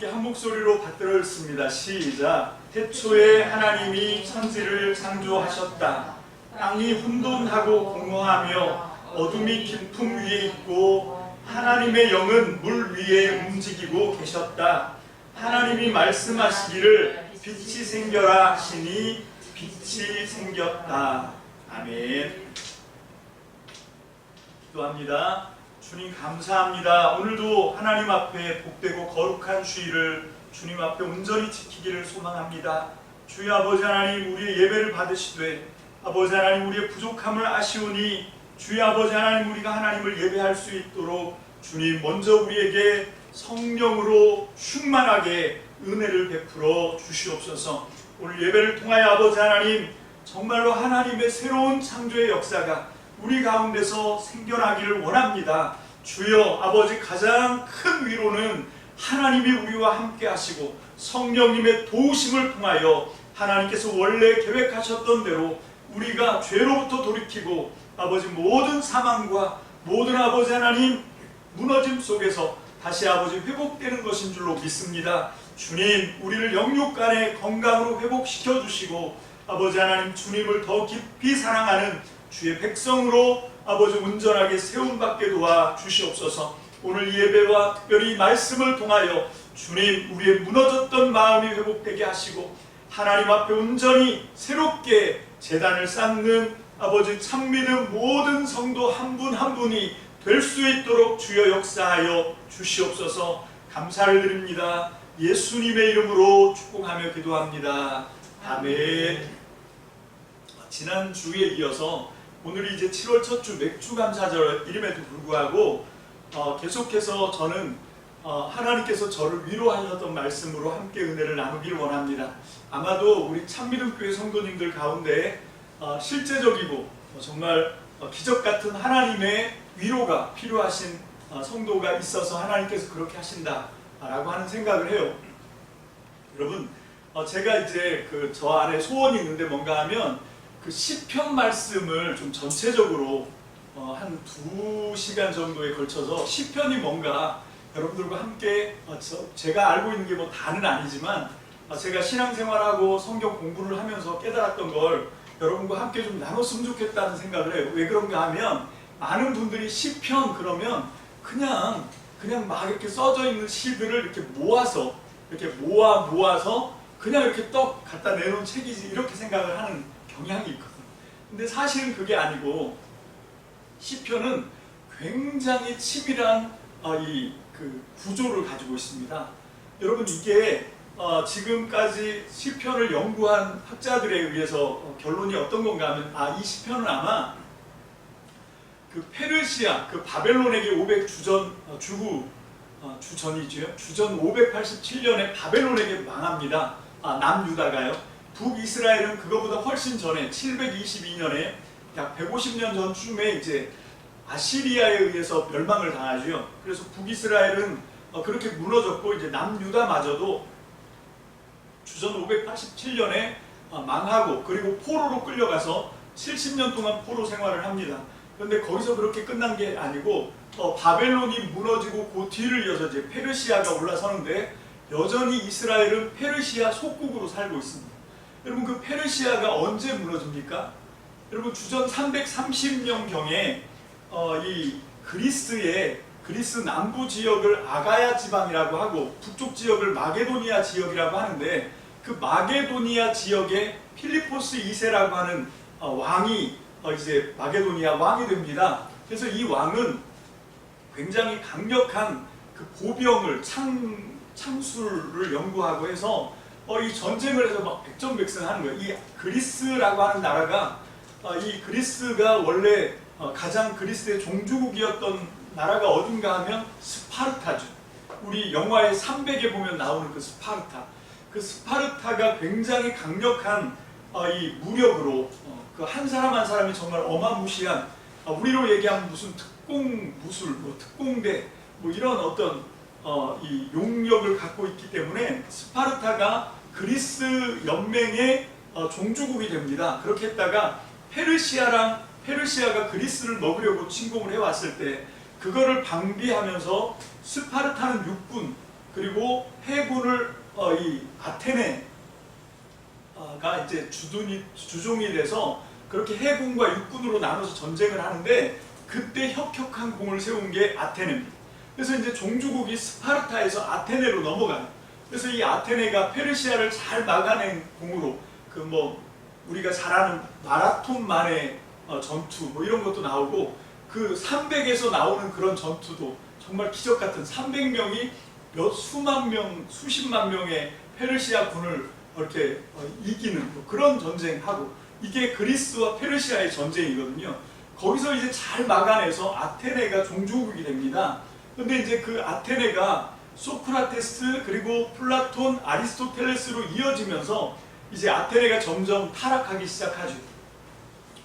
함께 한 목소리로 받들어 읽습니다. 시작. 태초에 하나님이 천지를 창조하셨다. 땅이 혼돈하고 공허하며 어둠이 깊음 위에 있고 하나님의 영은 물 위에 움직이고 계셨다. 하나님이 말씀하시기를 빛이 생겨라 하시니 빛이 생겼다. 아멘. 기도합니다. 주님 감사합니다. 오늘도 하나님 앞에 복되고 거룩한 주일을 주님 앞에 온전히 지키기를 소망합니다. 주의 아버지 하나님, 우리의 예배를 받으시되 아버지 하나님, 우리의 부족함을 아시오니 주의 아버지 하나님, 우리가 하나님을 예배할 수 있도록 주님 먼저 우리에게 성령으로 충만하게 은혜를 베풀어 주시옵소서. 오늘 예배를 통하여 아버지 하나님, 정말로 하나님의 새로운 창조의 역사가 우리 가운데서 생겨나기를 원합니다. 주여 아버지, 가장 큰 위로는 하나님이 우리와 함께 하시고 성령님의 도우심을 통하여 하나님께서 원래 계획하셨던 대로 우리가 죄로부터 돌이키고 아버지 모든 사망과 모든 아버지 하나님 무너짐 속에서 다시 아버지 회복되는 것인 줄로 믿습니다. 주님, 우리를 영육간의 건강으로 회복시켜 주시고 아버지 하나님, 주님을 더 깊이 사랑하는 주의 백성으로 아버지 온전하게 세움받게 도와 주시옵소서. 오늘 예배와 특별히 말씀을 통하여 주님, 우리의 무너졌던 마음이 회복되게 하시고 하나님 앞에 온전히 새롭게 제단을 쌓는 아버지 참믿음 모든 성도 한 분 한 분이 될 수 있도록 주여 역사하여 주시옵소서. 감사를 드립니다. 예수님의 이름으로 축복하며 기도합니다. 아멘. 지난 주에 이어서 오늘이 이제 7월 첫 주 맥주 감사절임에도 불구하고 계속해서 저는 하나님께서 저를 위로하셨던 말씀으로 함께 은혜를 나누기를 원합니다. 아마도 우리 참믿음교회 성도님들 가운데 실제적이고 정말 기적같은 하나님의 위로가 필요하신 성도가 있어서 하나님께서 그렇게 하신다라고 하는 생각을 해요. 여러분, 제가 이제 저 안에 소원이 있는데 뭔가 하면 그 시편 말씀을 좀 전체적으로 한 2시간 정도에 걸쳐서 시편이 뭔가 여러분들과 함께 제가 알고 있는 게 뭐 다는 아니지만 제가 신앙생활하고 성경 공부를 하면서 깨달았던 걸 여러분과 함께 좀 나눴으면 좋겠다는 생각을 해요. 왜 그런가 하면 많은 분들이 시편 그러면 그냥 막 이렇게 써져 있는 시들을 이렇게 모아서 그냥 이렇게 떡 갖다 내놓은 책이지 이렇게 생각을 하는 경향이 있거든요. 근데 사실은 그게 아니고 시편은 굉장히 치밀한 그 구조를 가지고 있습니다. 여러분, 이게 지금까지 시편을 연구한 학자들에 의해서 결론이 어떤 건가 하면 이 시편은 아마 그 페르시아, 그 바벨론에게 500주전 주전 587년에 바벨론에게 망합니다. 남유다가요. 북이스라엘은 그거보다 훨씬 전에 722년에 약 150년 전쯤에 이제 아시리아에 의해서 멸망을 당하죠. 그래서 북이스라엘은 그렇게 무너졌고 이제 남유다마저도 주전 587년에 망하고 그리고 포로로 끌려가서 70년 동안 포로 생활을 합니다. 그런데 거기서 그렇게 끝난 게 아니고 바벨론이 무너지고 그 뒤를 이어서 이제 페르시아가 올라서는데 여전히 이스라엘은 페르시아 속국으로 살고 있습니다. 여러분, 그 페르시아가 언제 무너집니까? 여러분, 주전 330년경에 이 그리스 남부 지역을 아가야 지방이라고 하고 북쪽 지역을 마게도니아 지역이라고 하는데 그 마게도니아 지역에 필리포스 2세라고 하는 왕이 이제 마게도니아 왕이 됩니다. 그래서 이 왕은 굉장히 강력한 그 보병을 창술을 연구하고 해서 이 전쟁을 해서 막 백전백승하는 거예요. 이 그리스라고 하는 나라가 이 그리스가 원래 가장 그리스의 종주국이었던 나라가 어딘가 하면 스파르타죠. 우리 영화의 300에 보면 나오는 그 스파르타. 그 스파르타가 굉장히 강력한 이 무력으로 그 한 사람 한 사람이 정말 어마무시한 우리로 얘기하면 무슨 특공무술, 특공대 이런 어떤 이 용력을 갖고 있기 때문에 스파르타가 그리스 연맹의 종주국이 됩니다. 그렇게 했다가 페르시아가 그리스를 먹으려고 침공을 해왔을 때 그거를 방비하면서 스파르타는 육군, 그리고 해군을 이 아테네가 이제 주종이 돼서 그렇게 해군과 육군으로 나눠서 전쟁을 하는데 그때 혁혁한 공을 세운 게 아테네입니다. 그래서 이제 종주국이 스파르타에서 아테네로 넘어가요. 그래서 이 아테네가 페르시아를 잘 막아낸 공으로 그 뭐 우리가 잘 아는 마라톤만의 전투 뭐 이런 것도 나오고 그 300에서 나오는 그런 전투도 정말 기적 같은 300명이 몇 수만 명, 수십만 명의 페르시아 군을 이렇게 이기는 뭐 그런 전쟁하고 이게 그리스와 페르시아의 전쟁이거든요. 거기서 이제 잘 막아내서 아테네가 종주국이 됩니다. 근데 이제 그 아테네가 소크라테스 그리고 플라톤, 아리스토텔레스로 이어지면서 이제 아테네가 점점 타락하기 시작하죠.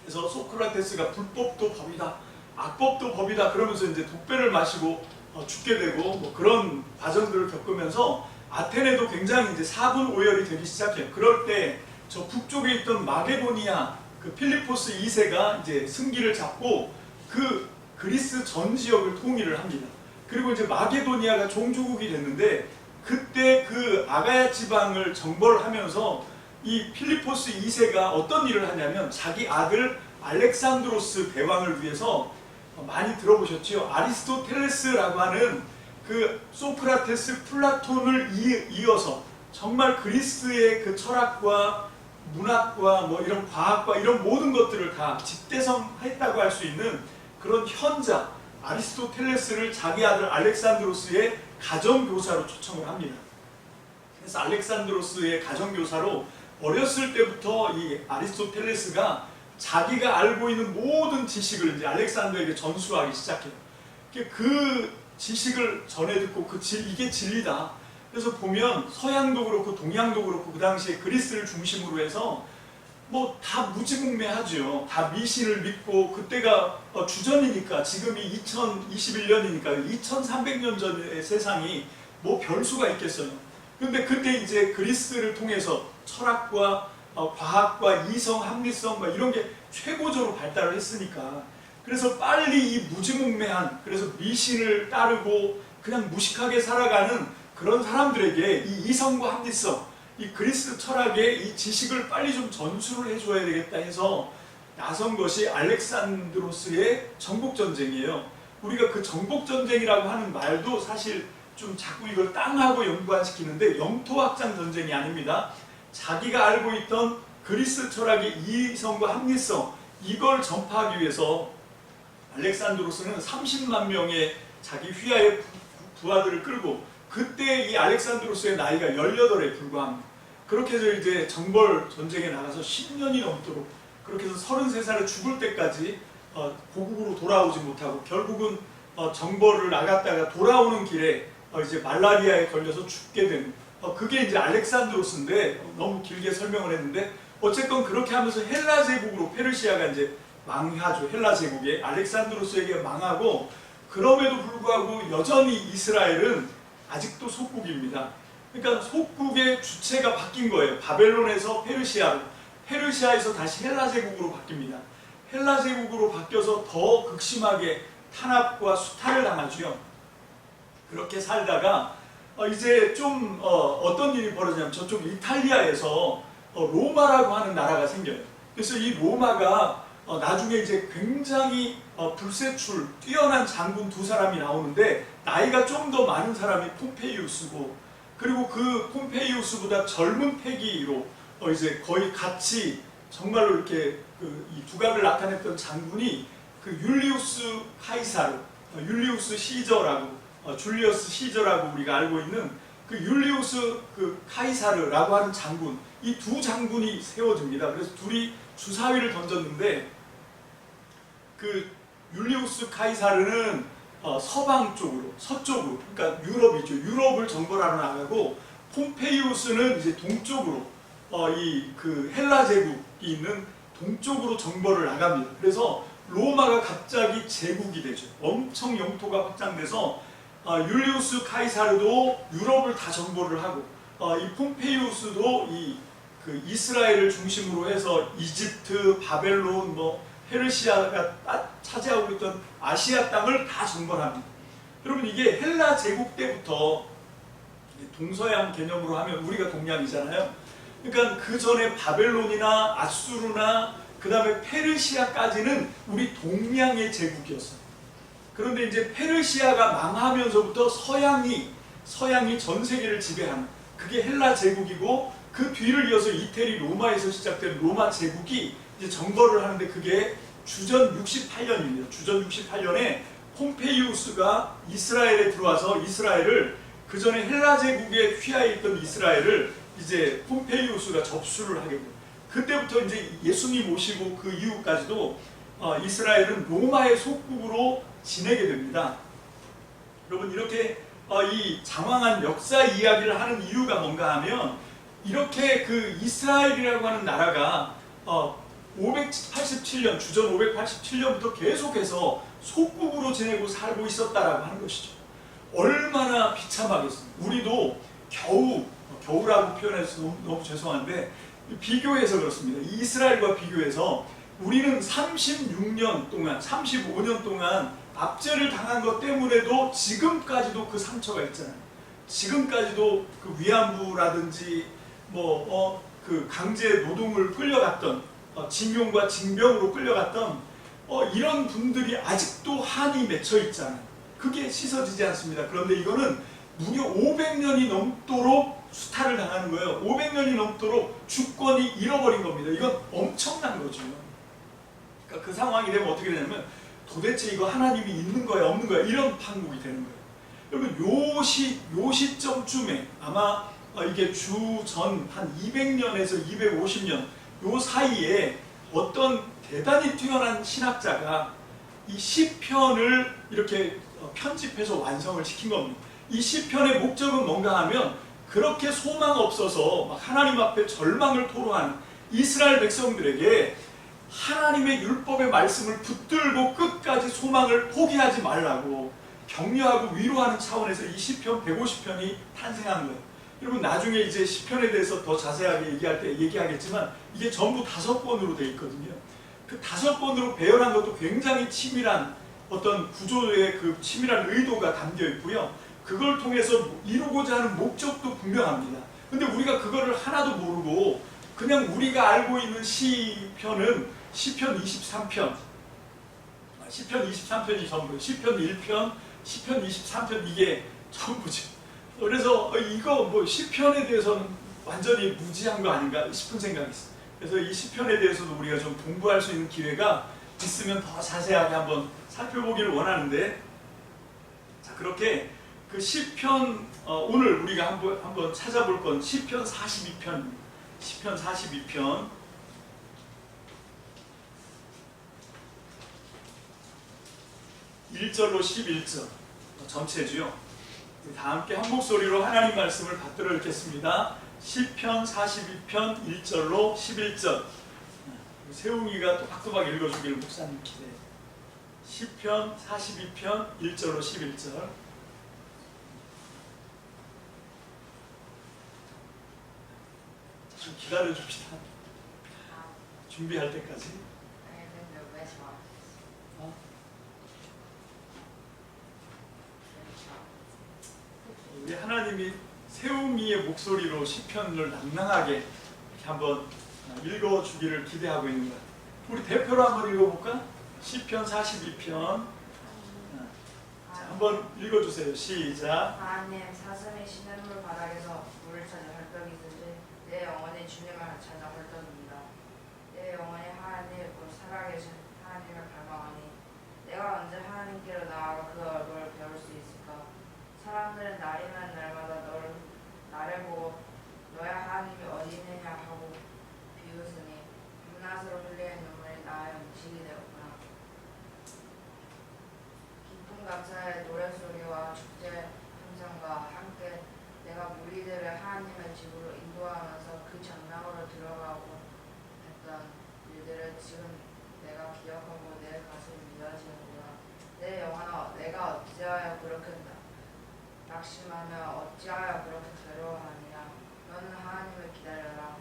그래서 소크라테스가 불법도 법이다, 악법도 법이다 그러면서 이제 독배를 마시고 죽게 되고 뭐 그런 과정들을 겪으면서 아테네도 굉장히 이제 사분오열이 되기 시작해요. 그럴 때 저 북쪽에 있던 마게도니아 그 필리포스 2세가 이제 승기를 잡고 그 그리스 전 지역을 통일을 합니다. 그리고 이제 마게도니아가 종주국이 됐는데 그때 그 아가야 지방을 정벌을 하면서 이 필리포스 2세가 어떤 일을 하냐면 자기 아들 알렉산드로스 대왕을 위해서 많이 들어보셨죠? 아리스토텔레스라고 하는 그 소크라테스, 플라톤을 이어서 정말 그리스의 그 철학과 문학과 뭐 이런 과학과 이런 모든 것들을 다 집대성했다고 할 수 있는 그런 현자 아리스토텔레스를 자기 아들 알렉산드로스의 가정교사로 초청을 합니다. 그래서 알렉산드로스의 가정교사로 어렸을 때부터 이 아리스토텔레스가 자기가 알고 있는 모든 지식을 이제 알렉산더에게 전수하기 시작해요. 그 지식을 전해 듣고 이게 진리다. 그래서 보면 서양도 그렇고 동양도 그렇고 그 당시에 그리스를 중심으로 해서 뭐 다 무지몽매하죠. 다 미신을 믿고 그때가 주전이니까 지금이 2021년이니까 2300년 전의 세상이 뭐 별수가 있겠어요. 근데 그때 이제 그리스를 통해서 철학과 과학과 이성, 합리성 막 이런 게 최고조로 발달을 했으니까 그래서 빨리 이 무지몽매한 그래서 미신을 따르고 그냥 무식하게 살아가는 그런 사람들에게 이 이성과 합리성 이 그리스 철학의 이 지식을 빨리 좀 전수를 해줘야 되겠다 해서 나선 것이 알렉산드로스의 정복전쟁이에요. 우리가 그 정복전쟁이라고 하는 말도 사실 좀 자꾸 이걸 땅하고 연관시키는데 영토확장 전쟁이 아닙니다. 자기가 알고 있던 그리스 철학의 이성과 합리성 이걸 전파하기 위해서 알렉산드로스는 30만 명의 자기 휘하의 부하들을 끌고 그때 이 알렉산드로스의 나이가 18에 불과합니다. 그렇게 해서 이제 정벌 전쟁에 나가서 10년이 넘도록 그렇게 해서 33살에 죽을 때까지 고국으로 돌아오지 못하고 결국은 정벌을 나갔다가 돌아오는 길에 이제 말라리아에 걸려서 죽게 되는 그게 이제 알렉산드로스인데 너무 길게 설명을 했는데 어쨌건 그렇게 하면서 헬라 제국으로 페르시아가 이제 망하죠. 헬라 제국에 알렉산드로스에게 망하고 그럼에도 불구하고 여전히 이스라엘은 아직도 속국입니다. 그러니까 속국의 주체가 바뀐 거예요. 바벨론에서 페르시아로, 페르시아에서 다시 헬라 제국으로 바뀝니다. 헬라 제국으로 바뀌어서 더 극심하게 탄압과 수탈을 당하죠. 그렇게 살다가 이제 좀 어떤 일이 벌어지냐면 저쪽 이탈리아에서 로마라고 하는 나라가 생겨요. 그래서 이 로마가 나중에 이제 굉장히 불세출 뛰어난 장군 두 사람이 나오는데 나이가 좀 더 많은 사람이 폼페이우스고 그리고 그 폼페이우스보다 젊은 패기로 이제 거의 같이 정말로 이렇게 이 두각을 나타냈던 장군이 그 율리우스 카이사르, 율리우스 시저라고 줄리어스 시저라고 우리가 알고 있는 그 율리우스 그 카이사르라고 하는 장군 이 두 장군이 세워집니다. 그래서 둘이 주사위를 던졌는데 그 율리우스 카이사르는 서방 쪽으로, 서쪽으로, 그러니까 유럽이죠. 유럽을 정벌하러 나가고 폼페이우스는 이제 동쪽으로, 이 그 헬라 제국이 있는 동쪽으로 정벌을 나갑니다. 그래서 로마가 갑자기 제국이 되죠. 엄청 영토가 확장돼서 율리우스 카이사르도 유럽을 다 정벌을 하고 이 폼페이우스도 그 이스라엘을 중심으로 해서 이집트, 바벨론, 뭐 페르시아가 차지하고 있던 아시아 땅을 다 정벌합니다. 여러분 이게 헬라 제국 때부터 동서양 개념으로 하면 우리가 동양이잖아요. 그러니까 그 전에 바벨론이나 아수르나 그 다음에 페르시아까지는 우리 동양의 제국이었어요. 그런데 이제 페르시아가 망하면서부터 서양이 전 세계를 지배하는 그게 헬라 제국이고, 그 뒤를 이어서 이태리 로마에서 시작된 로마 제국이 이제 정벌을 하는데, 그게 주전 68년입니다. 주전 68년에 폼페이우스가 이스라엘에 들어와서 이스라엘을, 그 전에 헬라 제국에 휘하에 있던 이스라엘을 이제 폼페이우스가 접수를 하게 돼요. 그때부터 이제 예수님 오시고 그 이후까지도 이스라엘은 로마의 속국으로 지내게 됩니다. 여러분, 이렇게 이 장황한 역사 이야기를 하는 이유가 뭔가 하면, 이렇게 그 이스라엘이라고 하는 나라가 587년, 주전 587년부터 계속해서 속국으로 지내고 살고 있었다라고 하는 것이죠. 얼마나 비참하겠습니까? 우리도 겨우라고 표현해서 너무 죄송한데, 비교해서 그렇습니다. 이스라엘과 비교해서 우리는 36년 동안, 35년 동안 압제를 당한 것 때문에도 지금까지도 그 상처가 있잖아요. 지금까지도 그 위안부라든지 그 강제 노동을 끌려갔던, 징용과 징병으로 끌려갔던 이런 분들이 아직도 한이 맺혀 있잖아요. 그게 씻어지지 않습니다. 그런데 이거는 무려 500년이 넘도록 수탈을 당하는 거예요. 500년이 넘도록 주권이 잃어버린 겁니다. 이건 엄청난 거죠. 그러니까 그 상황이 되면 어떻게 되냐면, 도대체 이거 하나님이 있는 거야 없는 거야, 이런 판국이 되는 거예요. 여러분, 요 시점쯤에 아마 이게 주전 한 200년에서 250년 요 사이에 어떤 대단히 뛰어난 신학자가 이 시편을 이렇게 편집해서 완성을 시킨 겁니다. 이 시편의 목적은 뭔가 하면, 그렇게 소망 없어서 막 하나님 앞에 절망을 토로하는 이스라엘 백성들에게 하나님의 율법의 말씀을 붙들고 끝까지 소망을 포기하지 말라고 격려하고 위로하는 차원에서 이 시편 150편이 탄생한 거예요. 여러분, 나중에 이제 시편에 대해서 더 자세하게 얘기할 때 얘기하겠지만, 이게 전부 5권으로 되어 있거든요. 그 5권으로 배열한 것도 굉장히 치밀한 어떤 구조의 그 치밀한 의도가 담겨 있고요. 그걸 통해서 이루고자 하는 목적도 분명합니다. 근데 우리가 그거를 하나도 모르고 그냥 우리가 알고 있는 시편은 시편 23편, 시편 23편이 전부예요. 시편 1편, 시편 23편, 이게 전부죠. 그래서 이거 시편에 대해서는 완전히 무지한 거 아닌가 싶은 생각이 있어요. 그래서 이 시편에 대해서도 우리가 좀 공부할 수 있는 기회가 있으면 더 자세하게 한번 살펴보기를 원하는데, 자, 그렇게 그 시편, 오늘 우리가 한번 찾아볼 건 시편 42편, 시편 42편 1절로 11절 전체지요. 다 함께 한 목소리로 하나님 말씀을 받들어 읽겠습니다. 시편 42편 1절로 11절. 세웅이가 또박또박 읽어주길 목사님 기대해요. 시편 42편 1절로 11절. 좀 기다려줍시다. 준비할 때까지. 우리 하나님이 세웅이의 목소리로 시편을 낭낭하게 이렇게 한번 읽어주기를 기대하고 있는 거야. 우리 대표로 한번 읽어볼까? 시편 42편. 자, 한번 읽어주세요. 시작. 하나님, 사슴이 시냇물 바닥에서 물을 찾아 헐떡이 듯이 내 영혼이 주님을 찾아 헐떡입니다. 내 영혼이 하나님, 곧 살아계신 하나님을 갈망하니 내가 언제 하나님께로 나아가 그 얼굴을 배울 수 있을까? 사람들은 날이면 날마다 나를 보고 너의 하나님이 어디 있느냐 하고 비웃으니 밤낮으로 흘리는 눈물이 나의 음식이 되었구나. 기쁨 감사의 노래소리와 축제 함성과 함께 내가 무리들을 하나님의 집으로 인도하면서 그 전당으로 들어가고 했던 일들을 지금 내가 기억하고 내 가슴이 미어지는구나. 내 영혼아, 내가 어찌하여 그렇게 낙심하며 어찌하여 그렇게 괴로워하느냐. 너는 하나님을 기다려라.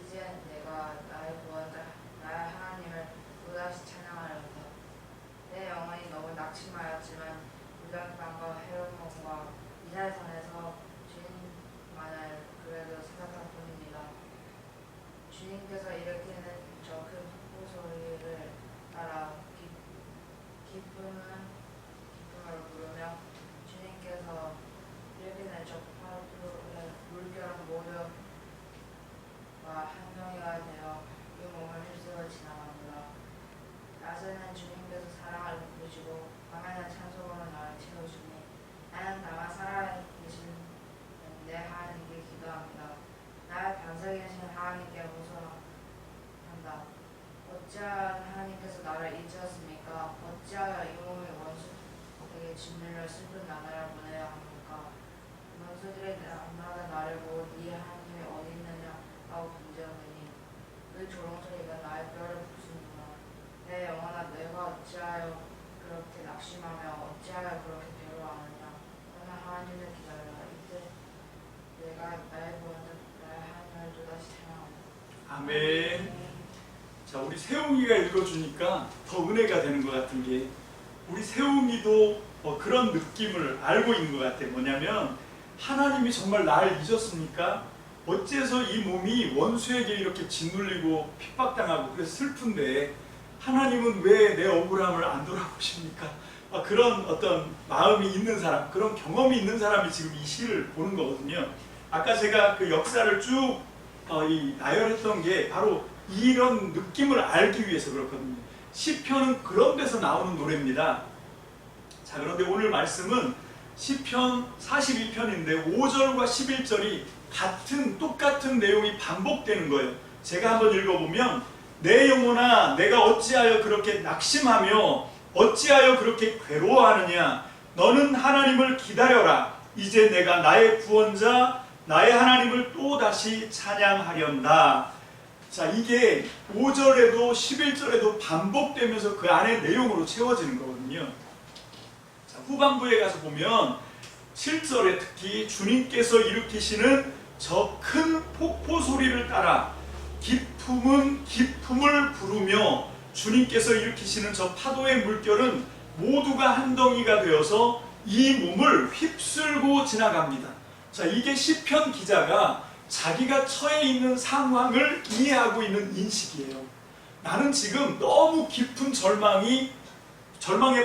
이제 내가 나의 구원자 나의 하나님을 또다시 찬양하려다. 내 영혼이 너무 낙심하였지만 무변 땅과 해로운 몸과 이스라엘 산에서 주님 하였습니다. 어찌하여 하나님께서 나를 잊으셨습니까? 어찌하여 이 몸이 원수에게 짓눌려 슬픈 나날을 보내야 합니까? 원수들의 날마다 나를 보고 네 하나님이 어디 있느냐 하고 분쟁하니 그 조롱소리가 나의 뼈를 부수는구나. 내 영혼아 내가 어찌하여 그렇게 낙심하며 어찌하여 그렇게 괴로워하느냐. 너는 하나님을 기다려라. 이때 내가 나의 구원자 나의 하나님을 또다시 찬양하리라. 아멘. 자, 우리 세웅이가 읽어주니까 더 은혜가 되는 것 같은 게, 우리 세웅이도 그런 느낌을 알고 있는 것 같아요. 뭐냐면, 하나님이 정말 나를 잊었습니까? 어째서 이 몸이 원수에게 이렇게 짓눌리고 핍박당하고 그래서 슬픈데 하나님은 왜 내 억울함을 안 돌아보십니까? 그런 어떤 마음이 있는 사람, 그런 경험이 있는 사람이 지금 이 시를 보는 거거든요. 아까 제가 그 역사를 쭉 나열했던 게 바로 이런 느낌을 알기 위해서 그렇거든요. 시편은 그런 데서 나오는 노래입니다. 자, 그런데 오늘 말씀은 시편 42편인데 5절과 11절이 똑같은 내용이 반복되는 거예요. 제가 한번 읽어보면, 내 영혼아 내가 어찌하여 그렇게 낙심하며 어찌하여 그렇게 괴로워하느냐. 너는 하나님을 기다려라. 이제 내가 나의 구원자 나의 하나님을 또다시 찬양하련다. 자, 이게 5절에도 11절에도 반복되면서 그 안에 내용으로 채워지는 거거든요. 자, 후반부에 가서 보면 7절에 특히 주님께서 일으키시는 저 큰 폭포 소리를 따라 기품은 기품을 부르며, 주님께서 일으키시는 저 파도의 물결은 모두가 한 덩이가 되어서 이 몸을 휩쓸고 지나갑니다. 자, 이게 시편 기자가 자기가 처해 있는 상황을 이해하고 있는 인식이에요. 나는 지금 너무 깊은 절망에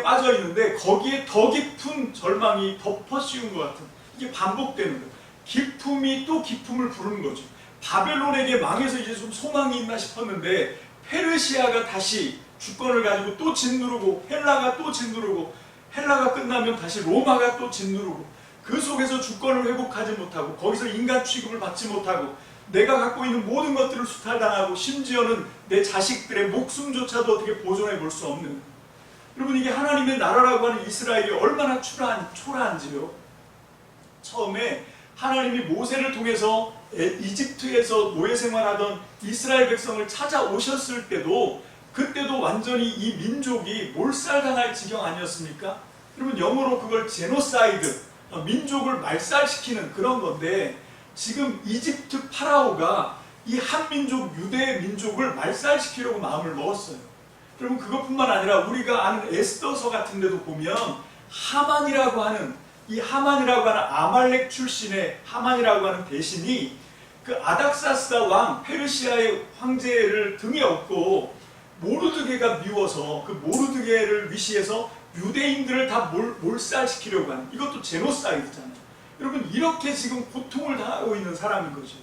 빠져 있는데 거기에 더 깊은 절망이 덮어 씌운 것 같은, 이게 반복되는 거예요. 기품이 또 기품을 부르는 거죠. 바벨론에게 망해서 이제 좀 소망이 있나 싶었는데 페르시아가 다시 주권을 가지고 또 짓누르고, 헬라가 또 짓누르고, 헬라가 끝나면 다시 로마가 또 짓누르고, 그 속에서 주권을 회복하지 못하고 거기서 인간 취급을 받지 못하고 내가 갖고 있는 모든 것들을 수탈당하고 심지어는 내 자식들의 목숨조차도 어떻게 보존해 볼 수 없는, 여러분 이게 하나님의 나라라고 하는 이스라엘이 얼마나 초라한지요. 처음에 하나님이 모세를 통해서 이집트에서 노예 생활하던 이스라엘 백성을 찾아오셨을 때도, 그때도 완전히 이 민족이 몰살당할 지경 아니었습니까? 여러분 영어로 그걸 제노사이드, 민족을 말살시키는 그런 건데, 지금 이집트 파라오가 이 한민족 유대 민족을 말살시키려고 마음을 먹었어요. 여러분 그것뿐만 아니라 우리가 아는 에스더서 같은 데도 보면 하만이라고 하는 아말렉 출신의 하만이라고 하는 대신이 그 아닥사스다 왕 페르시아의 황제를 등에 업고 모르드게가 미워서 그 모르드게를 위시해서 유대인들을 다 몰살시키려고 하는, 이것도 제노사이드잖아요. 여러분 이렇게 지금 고통을 당하고 있는 사람인 거죠.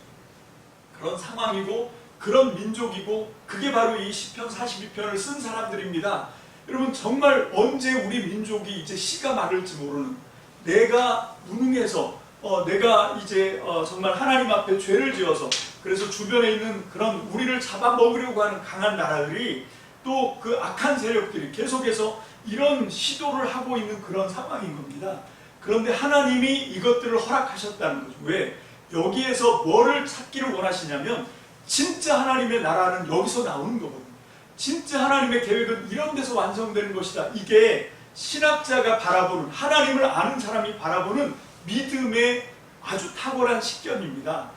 그런 상황이고 그런 민족이고, 그게 바로 이 시편 42편을 쓴 사람들입니다. 여러분 정말 언제 우리 민족이 이제 씨가 마를지 모르는, 내가 무능해서 내가 이제 정말 하나님 앞에 죄를 지어서 그래서 주변에 있는 그런 우리를 잡아먹으려고 하는 강한 나라들이, 또 그 악한 세력들이 계속해서 이런 시도를 하고 있는 그런 상황인 겁니다. 그런데 하나님이 이것들을 허락하셨다는 거죠. 왜? 여기에서 뭐를 찾기를 원하시냐면, 진짜 하나님의 나라는 여기서 나오는 거거든요. 진짜 하나님의 계획은 이런 데서 완성되는 것이다. 이게 신학자가 바라보는, 하나님을 아는 사람이 바라보는 믿음의 아주 탁월한 식견입니다.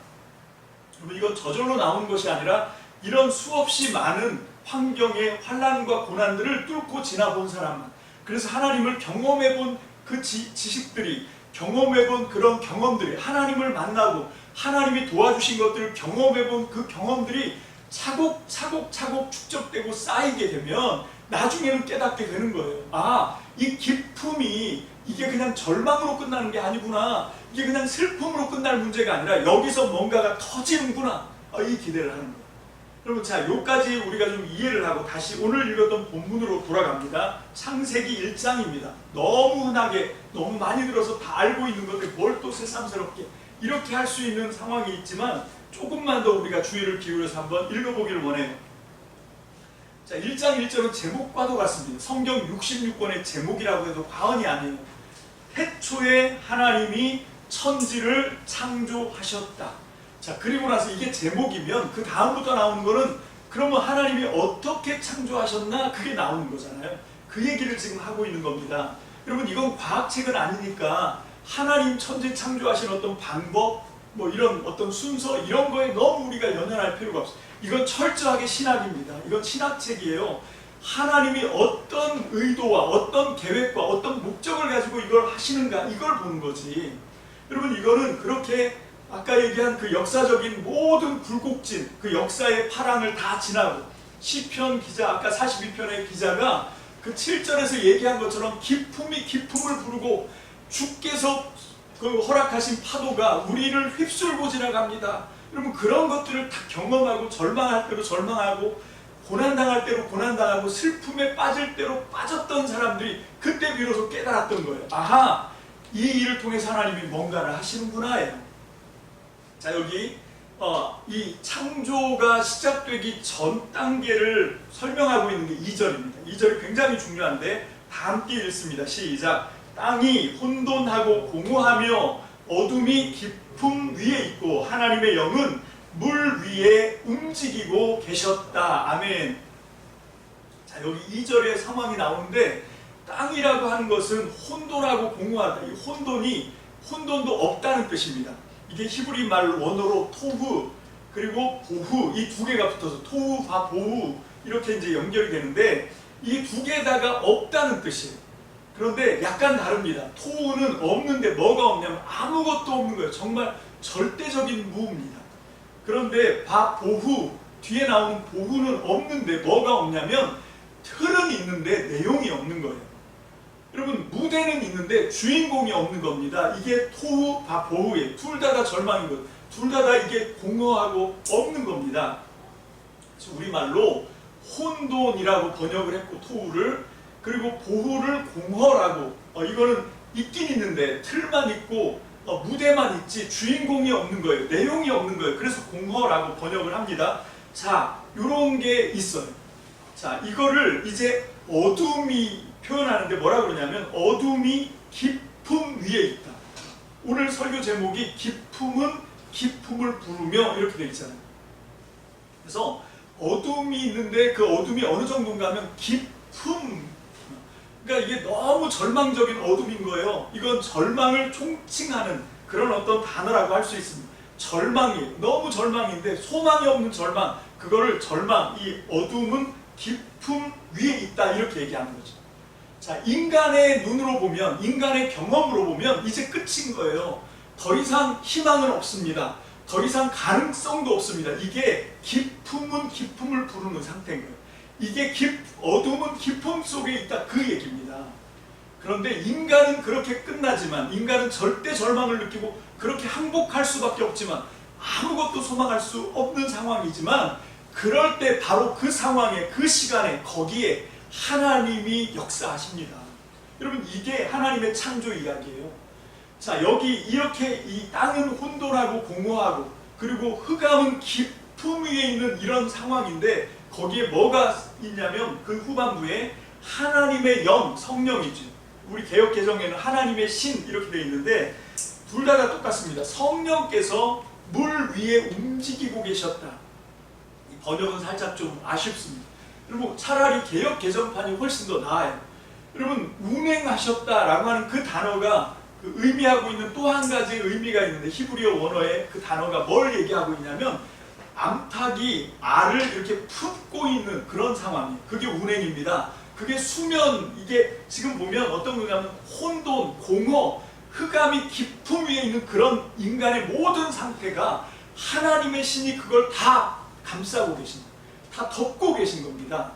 여러분 이건 저절로 나오는 것이 아니라 이런 수없이 많은 환경의 환난과 고난들을 뚫고 지나본 사람만, 그래서 하나님을 경험해본 그 지식들이, 경험해본 그런 경험들이, 하나님을 만나고 하나님이 도와주신 것들을 경험해본 그 경험들이 차곡차곡 축적되고 쌓이게 되면 나중에는 깨닫게 되는 거예요. 아, 이 기쁨이 이게 그냥 절망으로 끝나는 게 아니구나, 이게 그냥 슬픔으로 끝날 문제가 아니라 여기서 뭔가가 터지는구나, 이 기대를 하는 거예요. 여러분 자, 여기까지 우리가 좀 이해를 하고 다시 오늘 읽었던 본문으로 돌아갑니다. 창세기 1장입니다. 너무 흔하게 너무 많이 들어서 다 알고 있는 건데 뭘 또 새삼스럽게 이렇게 할 수 있는 상황이 있지만, 조금만 더 우리가 주의를 기울여서 한번 읽어보기를 원해요. 자, 1장 1절은 제목과도 같습니다. 성경 66권의 제목이라고 해도 과언이 아니에요. 태초에 하나님이 천지를 창조하셨다. 자, 그리고 나서 이게 제목이면 그 다음부터 나오는 거는 그러면 하나님이 어떻게 창조하셨나 그게 나오는 거잖아요. 그 얘기를 지금 하고 있는 겁니다. 여러분, 이건 과학책은 아니니까 하나님 천지 창조하신 어떤 방법, 뭐 이런 어떤 순서 이런 거에 너무 우리가 연연할 필요가 없어요. 이건 철저하게 신학입니다. 이건 신학책이에요. 하나님이 어떤 의도와 어떤 계획과 어떤 목적을 가지고 이걸 하시는가 이걸 보는 거지. 여러분, 이거는 그렇게 아까 얘기한 그 역사적인 모든 굴곡진 그 역사의 파랑을 다 지나고 시편 기자, 아까 42편의 기자가 그 7절에서 얘기한 것처럼 기품이 기품을 부르고 주께서 그 허락하신 파도가 우리를 휩쓸고 지나갑니다. 여러분, 그런 것들을 다 경험하고 절망할 때로 절망하고 고난당할 때로 고난당하고 슬픔에 빠질 때로 빠졌던 사람들이 그때 비로소 깨달았던 거예요. 아하, 이 일을 통해서 하나님이 뭔가를 하시는구나예요. 자, 여기 이 창조가 시작되기 전 단계를 설명하고 있는 게 2절입니다. 2절이 굉장히 중요한데 다 함께 읽습니다. 시작. 땅이 혼돈하고 공허하며 어둠이 깊음 위에 있고 하나님의 영은 물 위에 움직이고 계셨다. 아멘. 자, 여기 2절의 상황이 나오는데 땅이라고 하는 것은 혼돈하고 공허하다. 이 혼돈도 없다는 뜻입니다. 이게 히브리 말 원어로 토후 그리고 보후 이 두 개가 붙어서 토후 바 보후 이렇게 이제 연결이 되는데 이 두 개다가 없다는 뜻이에요. 그런데 약간 다릅니다. 토후는 없는데 뭐가 없냐면 아무것도 없는 거예요. 정말 절대적인 무입니다. 그런데 바 보후 뒤에 나오는 보후는 없는데 뭐가 없냐면 틀은 있는데 내용이 없는 거예요. 여러분, 무대는 있는데 주인공이 없는 겁니다. 이게 토후 바 보후예요. 둘 다 절망인 거예요. 둘 다 이게 공허하고 없는 겁니다. 그래서 우리말로 혼돈이라고 번역을 했고 토후를, 그리고 보후를 공허라고, 이거는 있긴 있는데 틀만 있고 무대만 있지 주인공이 없는 거예요. 내용이 없는 거예요. 그래서 공허라고 번역을 합니다. 자, 요런 게 있어요. 자, 이거를 이제 어둠이 표현하는데 뭐라 그러냐면 어둠이 깊음 위에 있다. 오늘 설교 제목이 기품은 기품을 부르며 이렇게 되어 있잖아요. 그래서 어둠이 있는데 그 어둠이 어느 정도인가 하면 기품, 그러니까 이게 너무 절망적인 어둠인 거예요. 이건 절망을 총칭하는 그런 어떤 단어라고 할 수 있습니다. 절망이 너무 절망인데 소망이 없는 절망, 그거를 절망, 이 어둠은 깊음 위에 있다 이렇게 얘기하는 거죠. 자, 인간의 눈으로 보면, 인간의 경험으로 보면 이제 끝인 거예요. 더 이상 희망은 없습니다. 더 이상 가능성도 없습니다. 이게 기품은 기품을 부르는 상태인 거예요. 이게 어둠은 기품 속에 있다 그 얘기입니다. 그런데 인간은 그렇게 끝나지만, 인간은 절대 절망을 느끼고 그렇게 항복할 수밖에 없지만 아무것도 소망할 수 없는 상황이지만, 그럴 때 바로 그 상황에, 그 시간에, 거기에 하나님이 역사하십니다. 여러분, 이게 하나님의 창조 이야기예요. 자, 여기 이렇게 이 땅은 혼돈하고 공허하고 그리고 흑암은 깊음 위에 있는 이런 상황인데, 거기에 뭐가 있냐면 그 후반부에 하나님의 영, 성령이죠. 우리 개역 개정에는 하나님의 신 이렇게 되어 있는데 둘 다 똑같습니다. 성령께서 물 위에 움직이고 계셨다. 이 번역은 살짝 좀 아쉽습니다. 그리고 차라리 개역 개정판이 훨씬 더 나아요. 여러분, 운행하셨다라고 하는 그 단어가 그 의미하고 있는 또 한 가지 의미가 있는데, 히브리어 원어에 그 단어가 뭘 얘기하고 있냐면 암탉이 알을 이렇게 품고 있는 그런 상황이에요. 그게 운행입니다. 그게 수면, 이게 지금 보면 어떤 거냐면 혼돈, 공허, 흑암이 깊음 위에 있는 그런 인간의 모든 상태가 하나님의 신이 그걸 다 감싸고 계신, 다 덮고 계신 겁니다.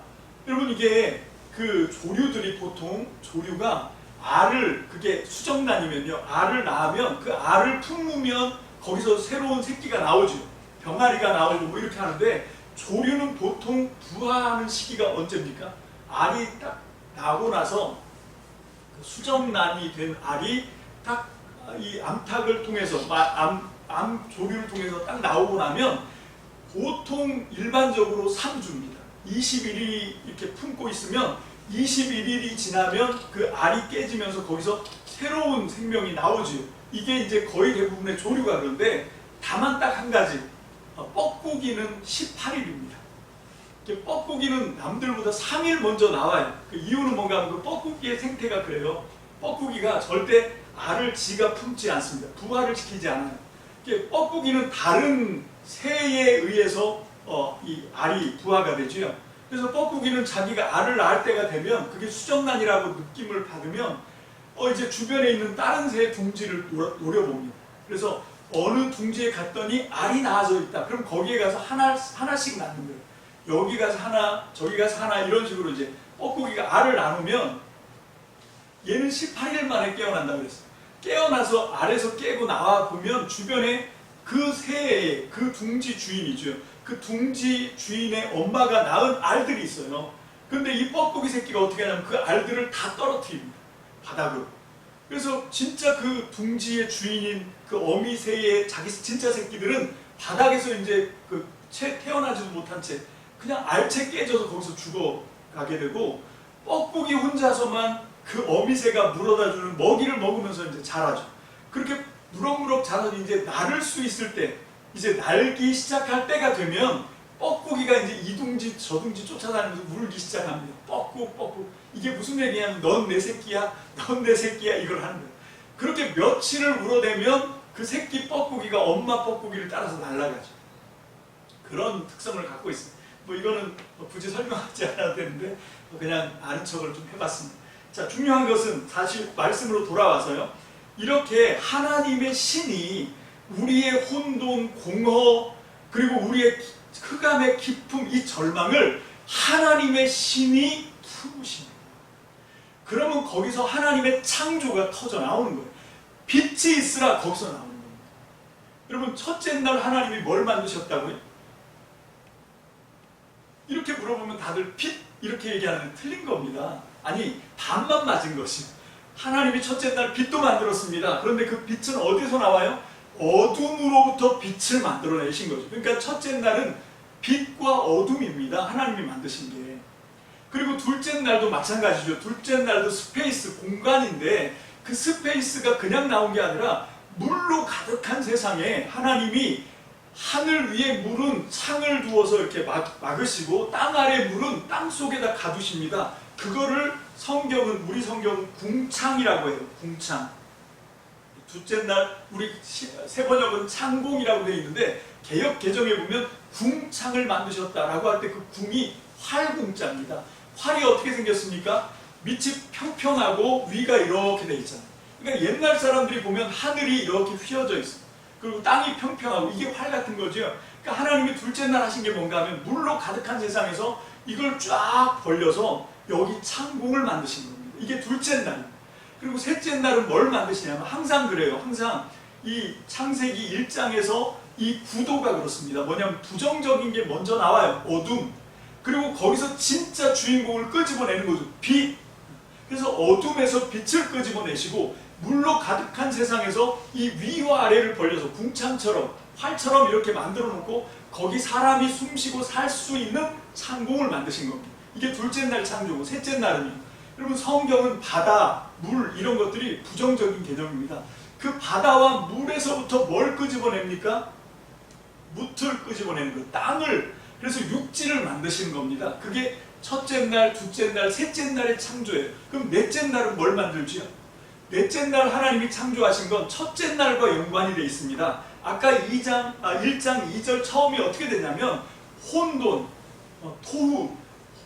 여러분, 이게 그 조류들이 보통 조류가 알을, 그게 수정란이면요, 알을 낳으면 그 알을 품으면 거기서 새로운 새끼가 나오죠. 병아리가 나오고 뭐 이렇게 하는데, 조류는 보통 부화하는 시기가 언제입니까? 알이 딱 나고 나서 그 수정란이 된 알이 딱 이 암탉을 통해서, 암 조류를 통해서 딱 나오고 나면 보통 일반적으로 3주입니다. 21일이 이렇게 품고 있으면 21일이 지나면 그 알이 깨지면서 거기서 새로운 생명이 나오지요. 이게 이제 거의 대부분의 조류가 그런데 다만 딱 한 가지, 뻐꾸기는 18일입니다. 뻐꾸기는 남들보다 3일 먼저 나와요. 그 이유는 뭔가 하면 그 뻐꾸기의 생태가 그래요. 뻐꾸기가 절대 알을 지가 품지 않습니다. 부화를 시키지 않아요. 뻐꾸기는 다른 새에 의해서 이 알이 부화가 되죠. 그래서 뻐꾸기는 자기가 알을 낳을 때가 되면 그게 수정란이라고 느낌을 받으면 이제 주변에 있는 다른 새의 둥지를 노려봅니다. 그래서 어느 둥지에 갔더니 알이 나와져 있다. 그럼 거기에 가서 하나씩 낳는 거예요. 여기 가서 하나, 저기 가서 하나, 이런 식으로 이제 뻐꾸기가 알을 나누면 얘는 18일 만에 깨어난다고 그랬어요. 깨어나서 알에서 깨고 나와 보면 주변에 그 새의 그 둥지 주인이죠. 그 둥지 주인의 엄마가 낳은 알들이 있어요. 근데 이 뻐꾸기 새끼가 어떻게 하냐면 그 알들을 다 떨어뜨립니다. 바닥으로. 그래서 진짜 그 둥지의 주인인 그 어미새의 자기 진짜 새끼들은 바닥에서 이제 그 채 태어나지도 못한 채 그냥 알채 깨져서 거기서 죽어가게 되고, 뻐꾸기 혼자서만 그 어미새가 물어다주는 먹이를 먹으면서 이제 자라죠. 그렇게 무럭무럭 자라서 이제 나를 수 있을 때, 이제 날기 시작할 때가 되면 뻐꾸기가 이제 이 둥지 저 둥지 쫓아다니면서 물기 시작합니다. 뻐꾸. 이게 무슨 얘기냐면 넌 내 새끼야, 넌 내 새끼야, 이걸 하는 거예요. 그렇게 며칠을 물어대면 그 새끼 뻐꾸기가 엄마 뻐꾸기를 따라서 날아가죠. 그런 특성을 갖고 있습니다. 뭐 이거는 굳이 설명하지 않아도 되는데 그냥 아는 척을 좀 해봤습니다. 자, 중요한 것은 사실 말씀으로 돌아와서요. 이렇게 하나님의 신이 우리의 혼돈, 공허, 그리고 우리의 흑암의 깊음, 이 절망을 하나님의 신이 풀으십니다. 그러면 거기서 하나님의 창조가 터져 나오는 거예요. 빛이 있으라, 거기서 나오는 겁니다. 여러분, 첫째 날 하나님이 뭘 만드셨다고요? 이렇게 물어보면 다들 빛 이렇게 얘기하는데 틀린 겁니다. 아니, 반만 맞은 것이, 하나님이 첫째 날 빛도 만들었습니다. 그런데 그 빛은 어디서 나와요? 어둠으로부터 빛을 만들어내신 거죠. 그러니까 첫째 날은 빛과 어둠입니다. 하나님이 만드신 게. 그리고 둘째 날도 마찬가지죠. 둘째 날도 스페이스, 공간인데 그 스페이스가 그냥 나온 게 아니라 물로 가득한 세상에 하나님이 하늘 위에 물은 창을 두어서 이렇게 막으시고 땅 아래 물은 땅 속에다 가두십니다. 그거를 성경은, 우리 성경은 궁창이라고 해요. 궁창. 둘째 날 우리 새 번역은 창공이라고 되어 있는데 개역 개정에 보면 궁창을 만드셨다라고 할 때 그 궁이 활궁자입니다. 활이 어떻게 생겼습니까? 밑이 평평하고 위가 이렇게 되어 있잖아요. 그러니까 옛날 사람들이 보면 하늘이 이렇게 휘어져 있어요. 그리고 땅이 평평하고 이게 활 같은 거죠. 그러니까 하나님이 둘째 날 하신 게 뭔가 하면 물로 가득한 세상에서 이걸 쫙 벌려서 여기 창공을 만드신 겁니다. 이게 둘째 날. 그리고 셋째 날은 뭘 만드시냐면 항상 그래요. 항상 이 창세기 1장에서 이 구도가 그렇습니다. 뭐냐면 부정적인 게 먼저 나와요. 어둠. 그리고 거기서 진짜 주인공을 끄집어내는 거죠. 빛. 그래서 어둠에서 빛을 끄집어내시고 물로 가득한 세상에서 이 위와 아래를 벌려서 궁창처럼 활처럼 이렇게 만들어 놓고 거기 사람이 숨쉬고 살 수 있는 창공을 만드신 겁니다. 이게 둘째 날 창조고, 셋째 날은요. 여러분, 성경은 바다, 물 이런 것들이 부정적인 개념입니다. 그 바다와 물에서부터 뭘 끄집어냅니까? 묻을 끄집어내는 거예요. 땅을. 그래서 육지를 만드시는 겁니다. 그게 첫째 날, 둘째 날, 셋째 날의 창조예요. 그럼 넷째 날은 뭘 만들지요? 넷째 날 하나님이 창조하신 건 첫째 날과 연관이 되어 있습니다. 아까 1장 2절 처음이 어떻게 되냐면 혼돈, 토후,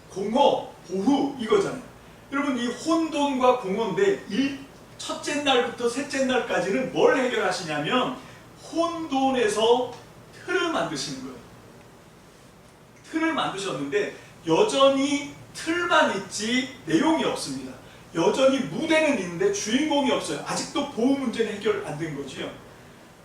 공허, 보후 이거잖아요. 여러분, 이 혼돈과 공허인데 첫째 날부터 셋째 날까지는 뭘 해결하시냐면 혼돈에서 틀을 만드시는 거예요. 틀을 만드셨는데 여전히 틀만 있지 내용이 없습니다. 여전히 무대는 있는데 주인공이 없어요. 아직도 보호 문제는 해결 안 된 거지요.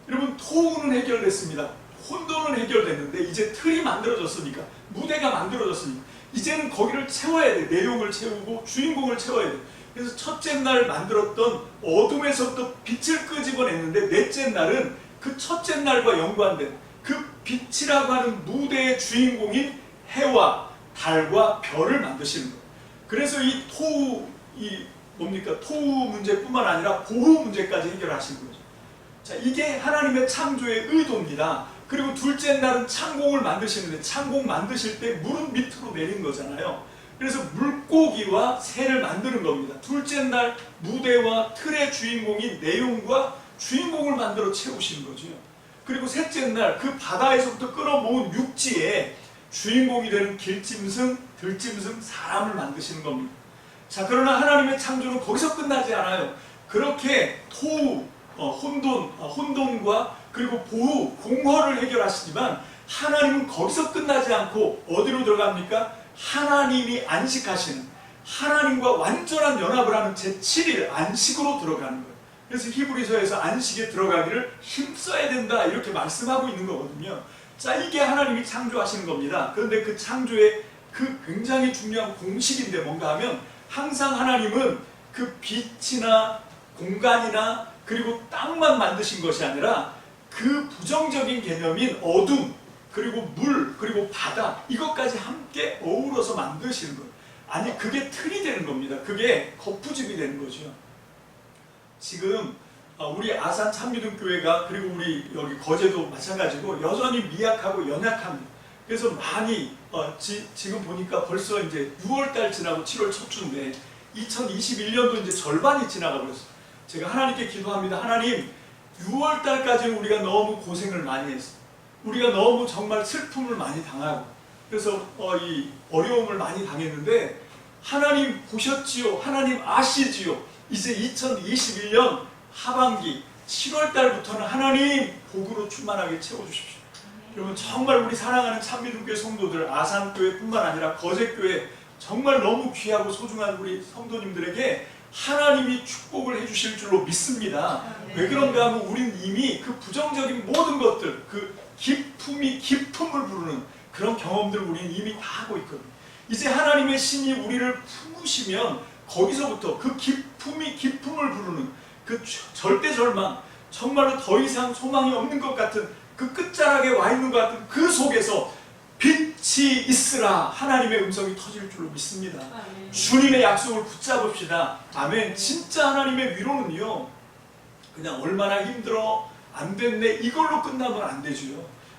여러분, 토우는 해결됐습니다. 혼돈은 해결됐는데 이제 틀이 만들어졌으니까, 무대가 만들어졌으니까 이제는 거기를 채워야 돼. 내용을 채우고 주인공을 채워야 돼. 그래서 첫째 날 만들었던 어둠에서부터 빛을 끄집어냈는데 넷째 날은 그 첫째 날과 연관된 그 빛이라고 하는 무대의 주인공인 해와 달과 별을 만드시는 거예요. 그래서 이 토우, 토우 문제뿐만 아니라 보호 문제까지 해결하신 거죠. 자, 이게 하나님의 창조의 의도입니다. 그리고 둘째 날은 창공을 만드시는데, 창공 만드실 때 물은 밑으로 내린 거잖아요. 그래서 물고기와 새를 만드는 겁니다. 둘째 날 무대와 틀의 주인공인 내용과 주인공을 만들어 채우시는 거죠. 그리고 셋째 날 그 바다에서부터 끌어모은 육지에 주인공이 되는 길짐승, 들짐승, 사람을 만드시는 겁니다. 자, 그러나 하나님의 창조는 거기서 끝나지 않아요. 그렇게 토우, 혼돈과 그리고 보호, 공허를 해결하시지만 하나님은 거기서 끝나지 않고 어디로 들어갑니까? 하나님이 안식하시는, 하나님과 완전한 연합을 하는 제7일 안식으로 들어가는 거예요. 그래서 히브리서에서 안식에 들어가기를 힘써야 된다 이렇게 말씀하고 있는 거거든요. 자, 이게 하나님이 창조하시는 겁니다. 그런데 그 창조의 그 굉장히 중요한 공식인데 뭔가 하면 항상 하나님은 그 빛이나 공간이나 그리고 땅만 만드신 것이 아니라 그 부정적인 개념인 어둠, 그리고 물, 그리고 바다, 이것까지 함께 어우러서 만드시는 거예요. 아니, 그게 틀이 되는 겁니다. 그게 거푸집이 되는 거죠. 지금 우리 아산 참미등교회가, 그리고 우리 여기 거제도 마찬가지고 여전히 미약하고 연약합니다. 그래서 많이 지금 보니까 벌써 이제 6월달 지나고 7월 첫 주인데 2021년도 이제 절반이 지나가 버렸어요. 제가 하나님께 기도합니다. 하나님, 6월달까지 우리가 너무 고생을 많이 했어요. 우리가 너무 정말 슬픔을 많이 당하고, 그래서 이 어려움을 많이 당했는데 하나님 보셨지요? 하나님 아시지요? 이제 2021년 하반기 7월달부터는 하나님 복으로 충만하게 채워주십시오. 여러분, 정말 우리 사랑하는 참미등교회 성도들, 아산교회뿐만 아니라 거제교회 정말 너무 귀하고 소중한 우리 성도님들에게 하나님이 축복을 해주실 줄로 믿습니다. 왜 그런가 하면 우리는 이미 그 부정적인 모든 것들, 그 기품이 기품을 부르는 그런 경험들을 우리는 이미 다 하고 있거든요. 이제 하나님의 신이 우리를 품으시면 거기서부터 그 기품이 기품을 부르는 그 절대 절망, 정말로 더 이상 소망이 없는 것 같은 그 끝자락에 와 있는 것 같은 그 속에서 빛이 있으라 하나님의 음성이 터질 줄로 믿습니다. 아멘. 주님의 약속을 붙잡읍시다. 아멘. 진짜 하나님의 위로는요, 그냥 얼마나 힘들어, 안 됐네, 이걸로 끝나면 안 되지요.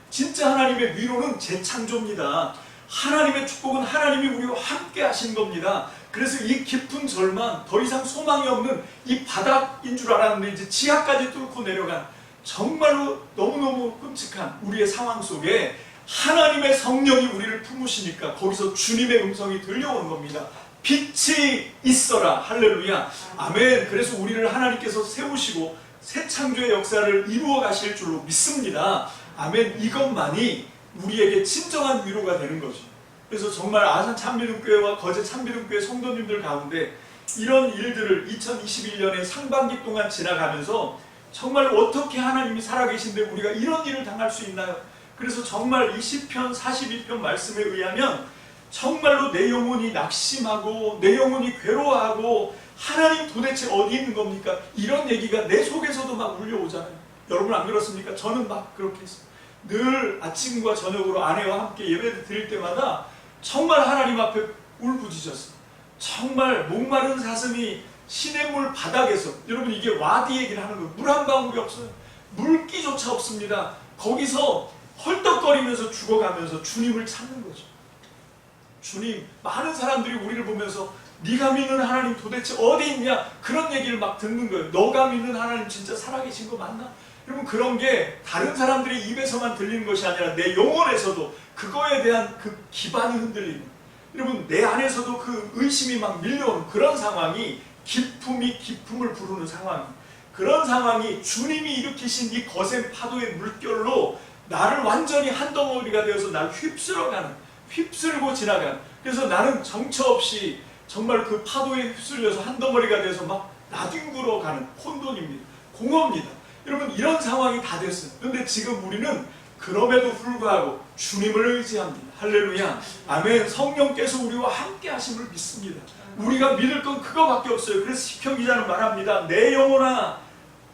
진짜 하나님의 위로는 재창조입니다. 하나님의 축복은 하나님이 우리와 함께 하신 겁니다. 그래서 이 깊은 절망, 더 이상 소망이 없는 이 바닥인 줄 알았는데 이제 지하까지 뚫고 내려간 정말로 너무너무 끔찍한 우리의 상황 속에 하나님의 성령이 우리를 품으시니까 거기서 주님의 음성이 들려오는 겁니다. 빛이 있어라. 할렐루야. 아멘. 그래서 우리를 하나님께서 세우시고 새 창조의 역사를 이루어 가실 줄로 믿습니다. 아멘. 이것만이 우리에게 진정한 위로가 되는 거죠. 그래서 정말 아산 참미등교회와 거제 참미등교회 성도님들 가운데 이런 일들을 2021년의 상반기 동안 지나가면서 정말 어떻게 하나님이 살아계신데 우리가 이런 일을 당할 수 있나요? 그래서 정말 이 시편 42편 말씀에 의하면 정말로 내 영혼이 낙심하고 내 영혼이 괴로워하고 하나님 도대체 어디 있는 겁니까? 이런 얘기가 내 속에서도 막 울려오잖아요. 여러분 안 그렇습니까? 저는 막 그렇게 했어요. 늘 아침과 저녁으로 아내와 함께 예배 드릴 때마다 정말 하나님 앞에 울부짖었어요. 정말 목마른 사슴이 시냇물 바닥에서, 여러분 이게 와디 얘기를 하는 거예요. 물 한 방울이 없어요. 물기조차 없습니다. 거기서 헐떡거리면서 죽어가면서 주님을 찾는 거죠. 주님, 많은 사람들이 우리를 보면서 네가 믿는 하나님 도대체 어디 있냐? 그런 얘기를 막 듣는 거예요. 너가 믿는 하나님 진짜 살아계신 거 맞나? 여러분 그런 게 다른 사람들의 입에서만 들리는 것이 아니라 내 영혼에서도 그거에 대한 그 기반이 흔들리는, 여러분 내 안에서도 그 의심이 막 밀려오는 그런 상황이 기품이 기품을 부르는 상황, 그런 상황이 주님이 일으키신 이 거센 파도의 물결로 나를 완전히 한 덩어리가 되어서 나를 휩쓸고 지나가는, 그래서 나는 정처 없이 정말 그 파도에 휩쓸려서 한 덩어리가 돼서 막 나뒹굴어 가는 혼돈입니다. 공허입니다. 여러분 이런 상황이 다 됐어요. 그런데 지금 우리는 그럼에도 불구하고 주님을 의지합니다. 할렐루야. 아멘. 성령께서 우리와 함께 하심을 믿습니다. 우리가 믿을 건 그거밖에 없어요. 그래서 시편 기자는 말합니다. 내 영혼아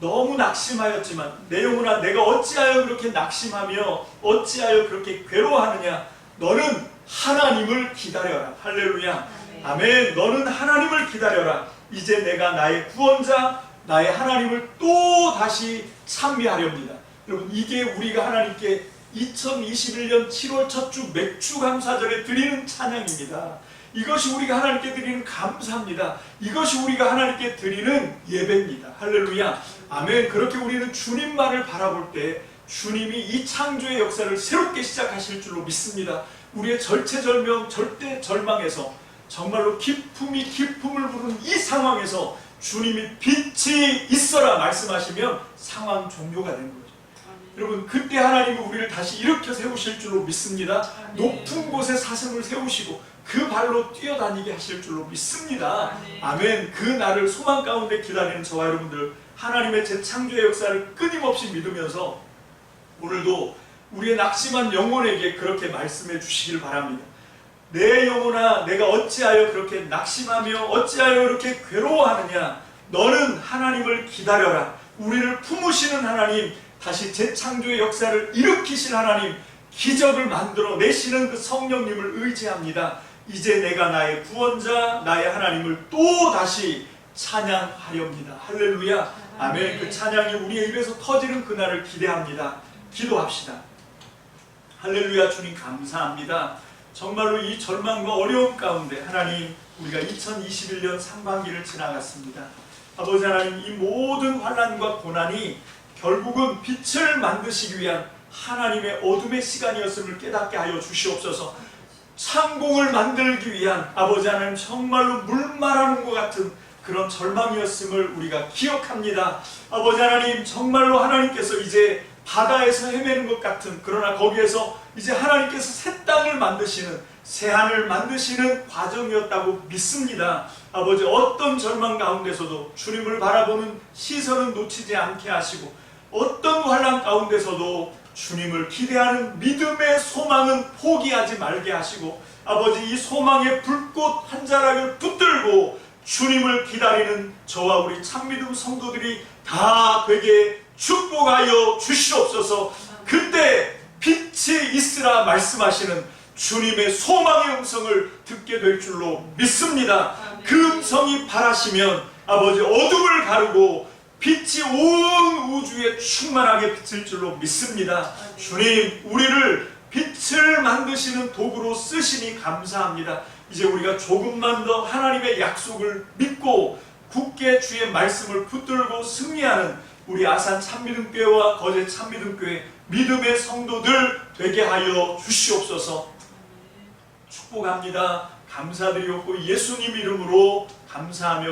너무 낙심하였지만, 내 영혼아 내가 어찌하여 그렇게 낙심하며 어찌하여 그렇게 괴로워하느냐? 너는 하나님을 기다려라. 할렐루야. 아멘. 너는 하나님을 기다려라. 이제 내가 나의 구원자, 나의 하나님을 또 다시 찬미하렵니다. 여러분, 이게 우리가 하나님께 2021년 7월 첫 주 맥주 감사절에 드리는 찬양입니다. 이것이 우리가 하나님께 드리는 감사입니다. 이것이 우리가 하나님께 드리는 예배입니다. 할렐루야. 아멘. 그렇게 우리는 주님만을 바라볼 때 주님이 이 창조의 역사를 새롭게 시작하실 줄로 믿습니다. 우리의 절체절명, 절대 절망에서 정말로 기품이 기품을 부르는 이 상황에서 주님이 빛이 있어라 말씀하시면 상황 종료가 되는 거죠. 여러분, 그때 하나님은 우리를 다시 일으켜 세우실 줄로 믿습니다. 높은 곳에 사슴을 세우시고 그 발로 뛰어다니게 하실 줄로 믿습니다. 아멘. 그 날을 소망 가운데 기다리는 저와 여러분들, 하나님의 재창조의 역사를 끊임없이 믿으면서 오늘도 우리의 낙심한 영혼에게 그렇게 말씀해 주시길 바랍니다. 내 영혼아, 내가 어찌하여 그렇게 낙심하며 어찌하여 그렇게 괴로워하느냐. 너는 하나님을 기다려라. 우리를 품으시는 하나님, 다시 재창조의 역사를 일으키실 하나님, 기적을 만들어 내시는 그 성령님을 의지합니다. 이제 내가 나의 구원자, 나의 하나님을 또 다시 찬양하렵니다. 할렐루야. 아멘. 그 찬양이 우리의 입에서 터지는 그날을 기대합니다. 기도합시다. 할렐루야. 주님 감사합니다. 정말로 이 절망과 어려움 가운데 하나님, 우리가 2021년 상반기를 지나갔습니다. 아버지 하나님, 이 모든 환난과 고난이 결국은 빛을 만드시기 위한 하나님의 어둠의 시간이었음을 깨닫게 하여 주시옵소서. 창공을 만들기 위한 아버지 하나님, 정말로 물 말하는 것 같은 그런 절망이었음을 우리가 기억합니다. 아버지 하나님, 정말로 하나님께서 이제 바다에서 헤매는 것 같은, 그러나 거기에서 이제 하나님께서 새 땅을 만드시는, 새 하늘 만드시는 과정이었다고 믿습니다. 아버지, 어떤 절망 가운데서도 주님을 바라보는 시선은 놓치지 않게 하시고, 어떤 환난 가운데서도 주님을 기대하는 믿음의 소망은 포기하지 말게 하시고, 아버지, 이 소망의 불꽃 한 자락을 붙들고 주님을 기다리는 저와 우리 참믿음 성도들이 다 되게 축복하여 주시옵소서. 그때 빛이 있으라 말씀하시는 주님의 소망의 음성을 듣게 될 줄로 믿습니다. 그 음성이 바라시면 아버지, 어둠을 가르고 빛이 온 우주에 충만하게 비칠 줄로 믿습니다. 주님, 우리를 빛을 만드시는 도구로 쓰시니 감사합니다. 이제 우리가 조금만 더 하나님의 약속을 믿고 굳게 주의 말씀을 붙들고 승리하는 우리 아산 참믿음교회와 거제 참믿음교회 믿음의 성도들 되게 하여 주시옵소서. 축복합니다. 감사드리옵고 예수님 이름으로 감사하며